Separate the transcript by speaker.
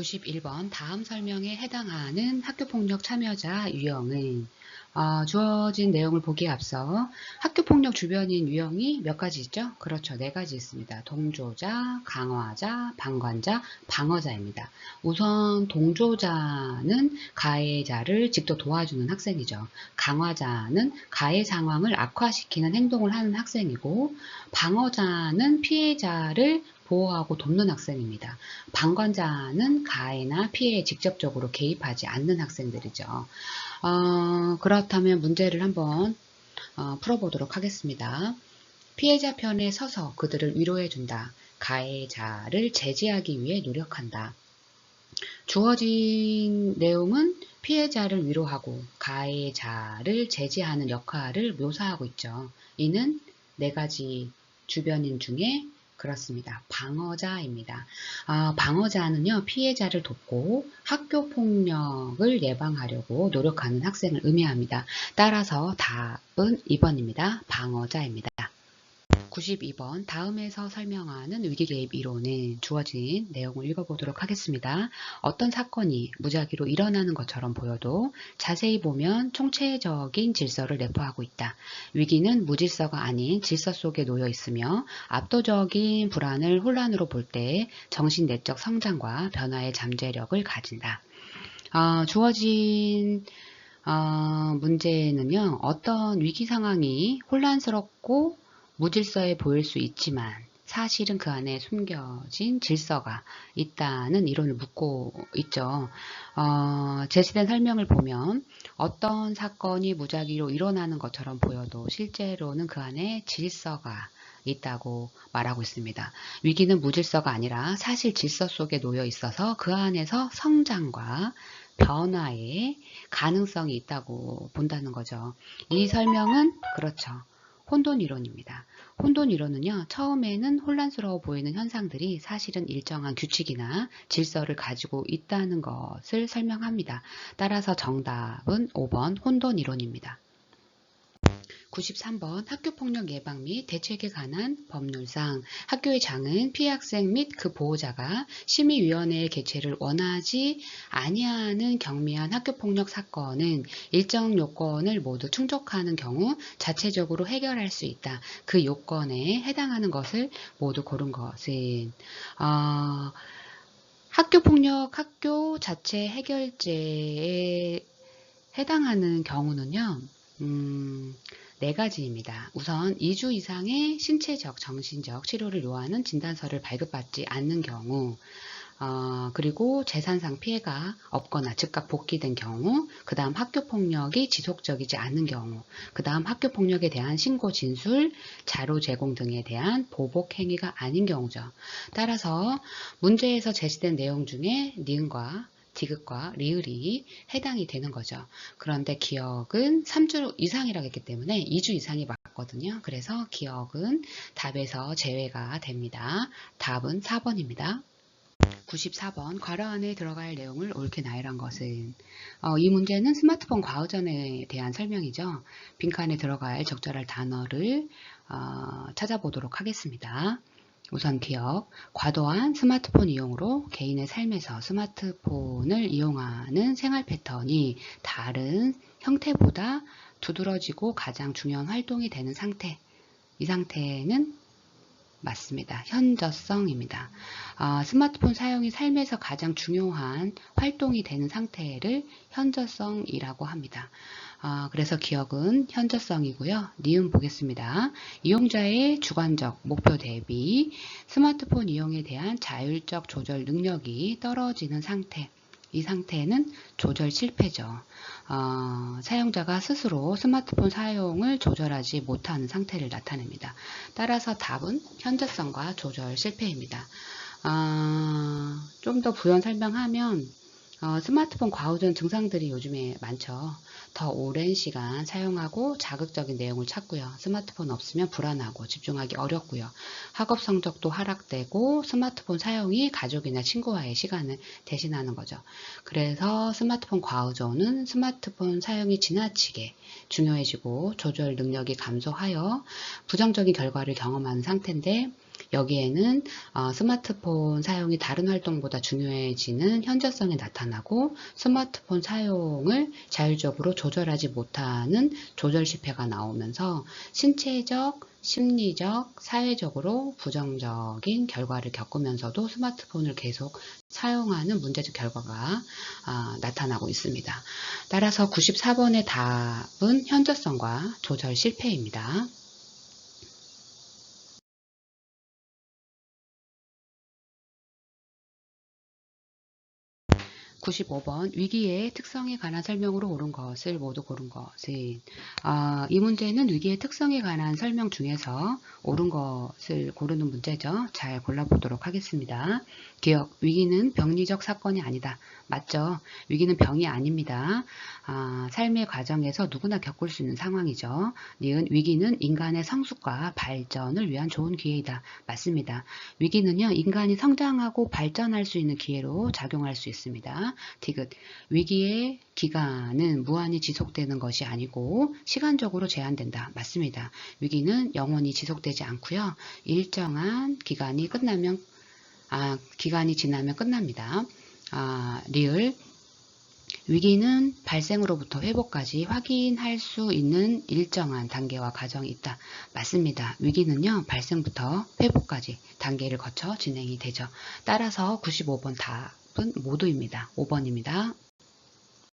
Speaker 1: 91번 다음 설명에 해당하는 학교폭력 참여자 유형은 주어진 내용을 보기에 앞서 학교폭력 주변인 유형이 몇 가지 있죠? 그렇죠. 네 가지 있습니다. 동조자, 강화자, 방관자, 방어자입니다. 우선 동조자는 가해자를 직접 도와주는 학생이죠. 강화자는 가해 상황을 악화시키는 행동을 하는 학생이고, 방어자는 피해자를 보호하고 돕는 학생입니다. 방관자는 가해나 피해에 직접적으로 개입하지 않는 학생들이죠. 그렇다면 문제를 한번 풀어보도록 하겠습니다. 피해자 편에 서서 그들을 위로해준다. 가해자를 제지하기 위해 노력한다. 주어진 내용은 피해자를 위로하고 가해자를 제지하는 역할을 묘사하고 있죠. 이는 네 가지 주변인 중에 그렇습니다. 방어자입니다. 방어자는요, 피해자를 돕고 학교폭력을 예방하려고 노력하는 학생을 의미합니다. 따라서 답은 2번입니다. 방어자입니다. 92번 다음에서 설명하는 위기개입 이론은 주어진 내용을 읽어보도록 하겠습니다. 어떤 사건이 무작위로 일어나는 것처럼 보여도 자세히 보면 총체적인 질서를 내포하고 있다. 위기는 무질서가 아닌 질서 속에 놓여 있으며 압도적인 불안을 혼란으로 볼 때 정신 내적 성장과 변화의 잠재력을 가진다. 주어진 문제는요, 어떤 위기 상황이 혼란스럽고 무질서해 보일 수 있지만 사실은 그 안에 숨겨진 질서가 있다는 이론을 묻고 있죠. 제시된 설명을 보면 어떤 사건이 무작위로 일어나는 것처럼 보여도 실제로는 그 안에 질서가 있다고 말하고 있습니다. 위기는 무질서가 아니라 사실 질서 속에 놓여 있어서 그 안에서 성장과 변화의 가능성이 있다고 본다는 거죠. 이 설명은 그렇죠. 혼돈 이론입니다. 혼돈 이론은요, 처음에는 혼란스러워 보이는 현상들이 사실은 일정한 규칙이나 질서를 가지고 있다는 것을 설명합니다. 따라서 정답은 5번 혼돈 이론입니다. 93번 학교폭력 예방 및 대책에 관한 법률상 학교의 장은 피해 학생 및 그 보호자가 심의위원회의 개최를 원하지 아니하는 경미한 학교폭력 사건은 일정 요건을 모두 충족하는 경우 자체적으로 해결할 수 있다. 그 요건에 해당하는 것을 모두 고른 것은 학교폭력 학교 자체 해결제에 해당하는 경우는요. 네 가지입니다. 우선 2주 이상의 신체적, 정신적 치료를 요하는 진단서를 발급받지 않는 경우, 그리고 재산상 피해가 없거나 즉각 복귀된 경우, 그 다음 학교폭력이 지속적이지 않은 경우, 그 다음 학교폭력에 대한 신고 진술, 자료 제공 등에 대한 보복 행위가 아닌 경우죠. 따라서 문제에서 제시된 내용 중에 니은과 디귿과 리을이 해당이 되는 거죠. 그런데 기억은 3주 이상이라고 했기 때문에 2주 이상이 맞거든요. 그래서 기억은 답에서 제외가 됩니다. 답은 4번입니다. 94번 괄호 안에 들어갈 내용을 옳게 나열한 것은 이 문제는 스마트폰 과호전에 대한 설명이죠. 빈칸에 들어갈 적절할 단어를 찾아보도록 하겠습니다. 우선 기억, 과도한 스마트폰 이용으로 개인의 삶에서 스마트폰을 이용하는 생활 패턴이 다른 형태보다 두드러지고 가장 중요한 활동이 되는 상태. 이 상태는 맞습니다. 현저성입니다. 스마트폰 사용이 삶에서 가장 중요한 활동이 되는 상태를 현저성이라고 합니다. 그래서 기억은 현저성이고요. 니은 보겠습니다. 이용자의 주관적 목표 대비 스마트폰 이용에 대한 자율적 조절 능력이 떨어지는 상태. 이 상태는 조절 실패죠. 사용자가 스스로 스마트폰 사용을 조절하지 못하는 상태를 나타냅니다. 따라서 답은 현저성과 조절 실패입니다. 좀 더 부연 설명하면 스마트폰 과호전 증상들이 요즘에 많죠. 더 오랜 시간 사용하고 자극적인 내용을 찾고요. 스마트폰 없으면 불안하고 집중하기 어렵고요. 학업 성적도 하락되고 스마트폰 사용이 가족이나 친구와의 시간을 대신하는 거죠. 그래서 스마트폰 과호전은 스마트폰 사용이 지나치게 중요해지고 조절 능력이 감소하여 부정적인 결과를 경험하는 상태인데 여기에는 스마트폰 사용이 다른 활동보다 중요해지는 현저성이 나타나고 스마트폰 사용을 자율적으로 조절하지 못하는 조절 실패가 나오면서 신체적, 심리적, 사회적으로 부정적인 결과를 겪으면서도 스마트폰을 계속 사용하는 문제적 결과가 나타나고 있습니다. 따라서 94번의 답은 현저성과 조절 실패입니다. 95번 위기의 특성에 관한 설명으로 옳은 것을 모두 고른 것은 이 문제는 위기의 특성에 관한 설명 중에서 옳은 것을 고르는 문제죠. 잘 골라보도록 하겠습니다. 기억, 위기는 병리적 사건이 아니다. 맞죠? 위기는 병이 아닙니다. 삶의 과정에서 누구나 겪을 수 있는 상황이죠. 니은, 위기는 인간의 성숙과 발전을 위한 좋은 기회이다. 맞습니다. 위기는요, 인간이 성장하고 발전할 수 있는 기회로 작용할 수 있습니다. 디귿, 위기의 기간은 무한히 지속되는 것이 아니고 시간적으로 제한된다. 맞습니다. 위기는 영원히 지속되지 않고요. 일정한 기간이 지나면 끝납니다. 리을, 위기는 발생으로부터 회복까지 확인할 수 있는 일정한 단계와 과정이 있다. 맞습니다. 위기는요, 발생부터 회복까지 단계를 거쳐 진행이 되죠. 따라서 95번 답은 모두입니다. 5번입니다.